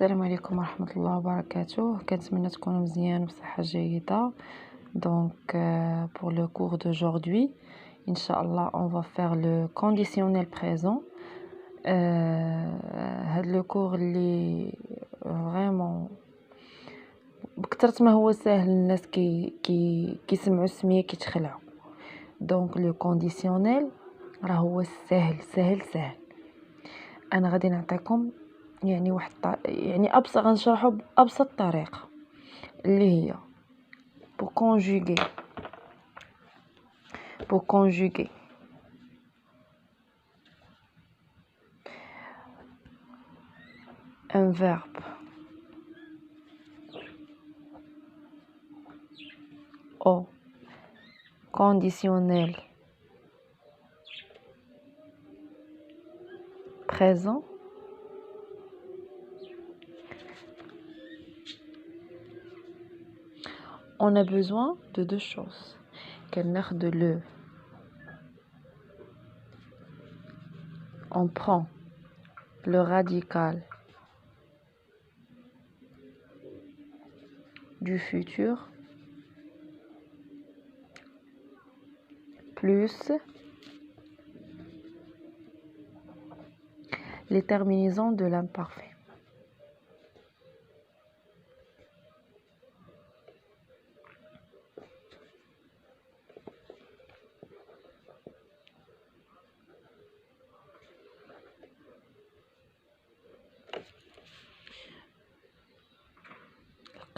السلام عليكم ورحمة الله وبركاته. كنتمنى تكونوا مزيان بصحة جيدة. Donc pour le cours d'aujourd'hui, Inch'Allah, on va faire le conditionnel présent. هذا le cours اللي vraiment بكثرة ما هو سهل الناس كيسمعوا السمية كيتخلعوا. donc le conditionnel راه هو سهل. انا غادي نعطيكم يعني غنشرحه بأبسط طريقة اللي هي pour conjuguer un verbe au conditionnel présent. On a besoin de deux choses. On prend le radical du futur plus les terminaisons de l'imparfait.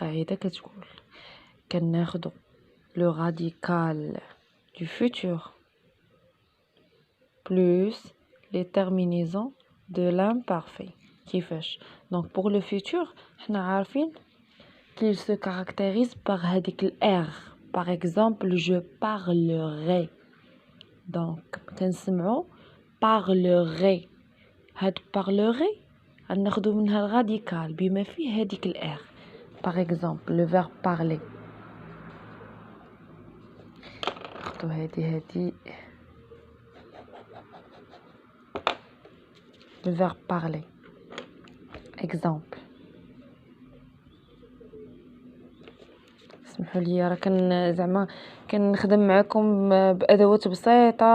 القاعدة كتقول كناخدو le radical du futur plus les terminaisons de l'imparfait. كيفاش؟ donc pour le futur حنا عارفين qu'il se caractérise par هذيك ال R. par exemple je parlerai, donc كنسمعو parlerai. هاد parlerai غناخدو منها الراديكال بما فيه هذيك ال R. par exemple le verbe parler ناخدو هادي le verbe parler. exemple اسمحوا لي راه زعما كنخدم معكم بادوات بسيطه،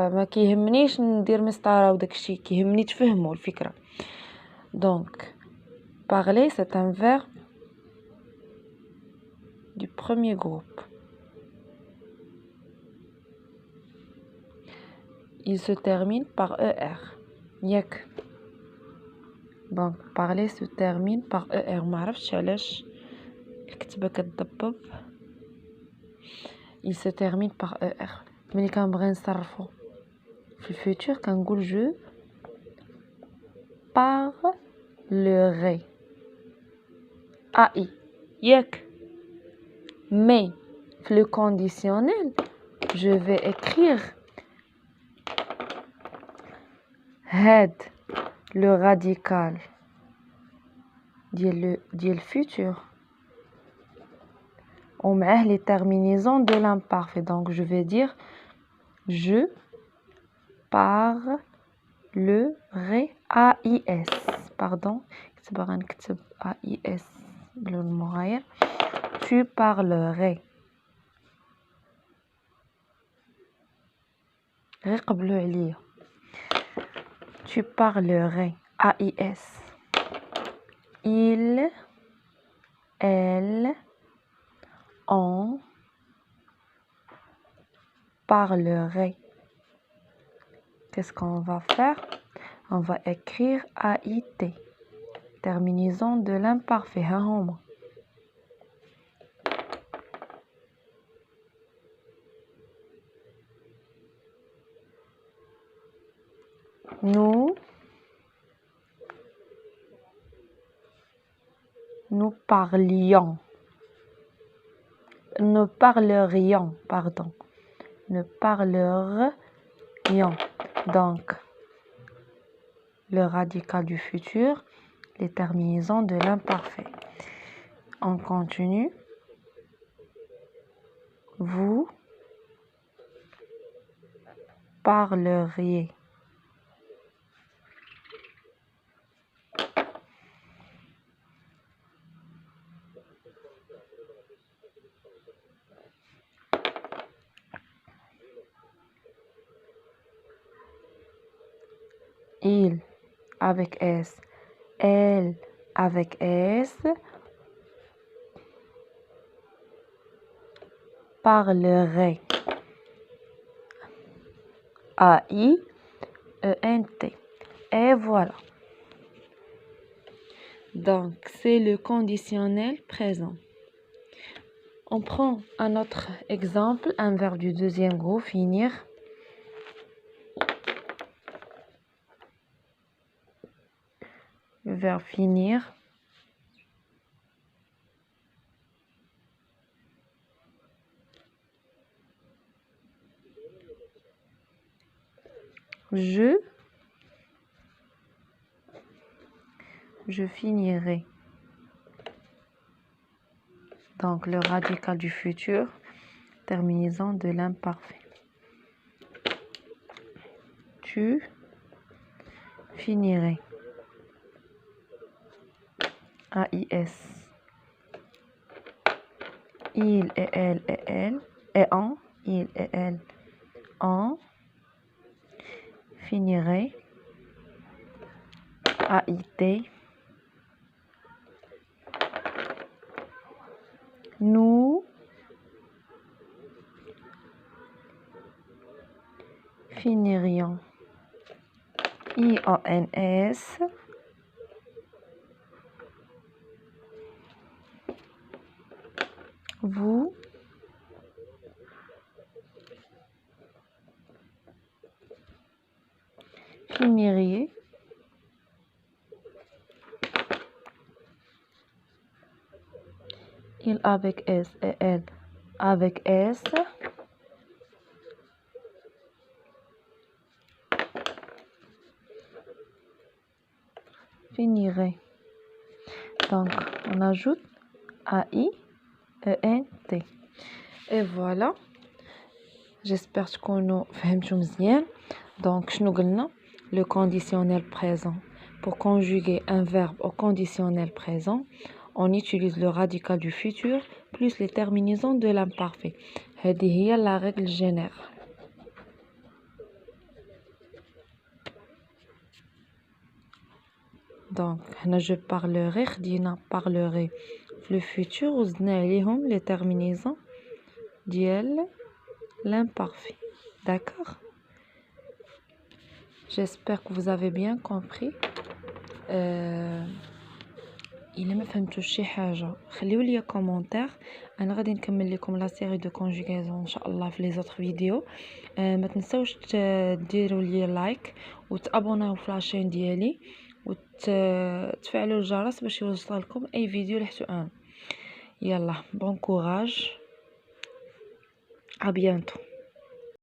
ما كيهمنيش ندير مسطره وداكشي، كيهمني تفهموا الفكره. donc parler c'est un verbe du premier groupe. il se termine par ER. ياك donc parler se termine par ER. ما عرفتش علاش الكتابة كتضبب. il se termine par ER. ملي كنبغي نصرفو في الفيتور كنقول je parlerai AI ياك. mais في le conditionnel je vais écrire هاد le radical ديال futur ومعاه les terminaisons de l'imparfait. donc je vais dire je parlerai AIS. pardon غنكتب AIS بلون مغاير. tu parlerais غير قبلوا عليا tu parlerais AIS. il elle on parlerait. qu'est-ce qu'on va faire? on va écrire AIT, terminaison de l'imparfait. ها هما nous parlerions donc le radical du futur, les terminaisons de l'imparfait. on continue. vous parleriez. Il avec S, elle avec S, parlerait. A-I-E-N-T. Et voilà. Donc, c'est le conditionnel présent. On prend un autre exemple, un verbe du deuxième groupe, finir. Le verbe finir. Je finirai. Donc, le radical du futur, terminaison de l'imparfait. Tu finirais. A-I-S. Il et elle et elle. Et en. Il et elle. En. Finirait. A-I-T. Nous finirions. I-O-N-S. Vous finiriez. Il avec S et elle avec S. Finirait. Donc, on ajoute A-I-E-N-T. Et voilà. J'espère تكونوا فهمتوا مزيان. Donc, شنو قلنا le conditionnel présent. Pour conjuguer un verbe au conditionnel présent, on utilise le radical du futur plus les terminaisons de l'imparfait. هذه هي la règle générale. Donc, هنا je parlerai, خدينا parlerai le futur وزدنا عليهم les terminaisons ديال l'imparfait. D'accord? J'espère que vous avez bien compris. إلا ما فهمتوش شي حاجة خليو لي كومونتير. انا غادي نكمل لكم لا سيري دو كونجوغاسيون ان شاء الله في لي زوتر فيديو. ما تنساوش ديروا لي لايك وتابوناو في لاشين ديالي وتفعلوا الجرس باش يوصل لكم اي فيديو لحتو انا. يلا بون كوراج، ا بيانتو.